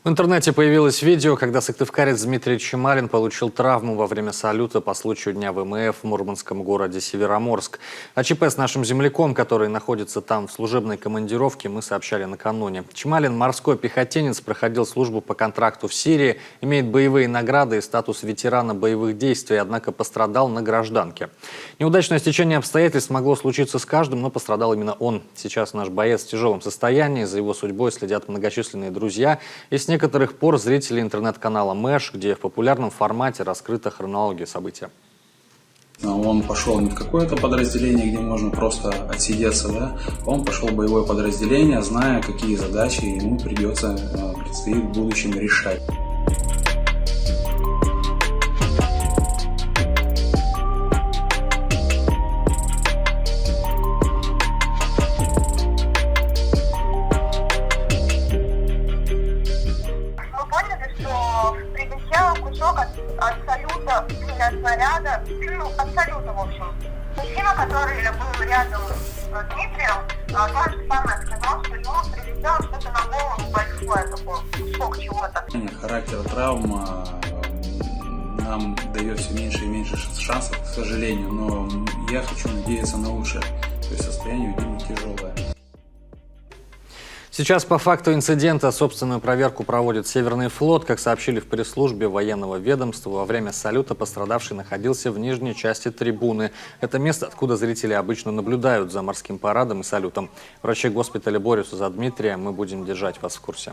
В интернете появилось видео, когда сыктывкарец Дмитрий Чемалин получил травму во время салюта по случаю Дня ВМФ в мурманском городе Североморск. О ЧП с нашим земляком, который находится там в служебной командировке, мы сообщали накануне. Чемалин, морской пехотинец, проходил службу по контракту в Сирии, имеет боевые награды и статус ветерана боевых действий, однако пострадал на гражданке. Неудачное стечение обстоятельств могло случиться с каждым, но пострадал именно он. Сейчас наш боец в тяжелом состоянии, за его судьбой следят многочисленные друзья и с некоторых пор зрители интернет-канала Мэш, где в популярном формате раскрыта хронология события. Он пошел не в какое-то подразделение, где можно просто отсидеться, да? Он пошел в боевое подразделение, зная, какие задачи ему предстоит в будущем решать. Прилетел кусок от салюта или от снаряда, от салюта, в общем. Мужчина, который был рядом с Дмитрием, то же самое сказал, что ему прилетело что-то на голову большое, такой кусок чего-то. Характер травм нам дает все меньше и меньше шансов, к сожалению, но я хочу надеяться на лучшее. То есть состояние у Димы тяжелое. Сейчас по факту инцидента собственную проверку проводит Северный флот. Как сообщили в пресс-службе военного ведомства, во время салюта пострадавший находился в нижней части трибуны. Это место, откуда зрители обычно наблюдают за морским парадом и салютом. Врачи госпиталя борются за Дмитрия. Мы будем держать вас в курсе.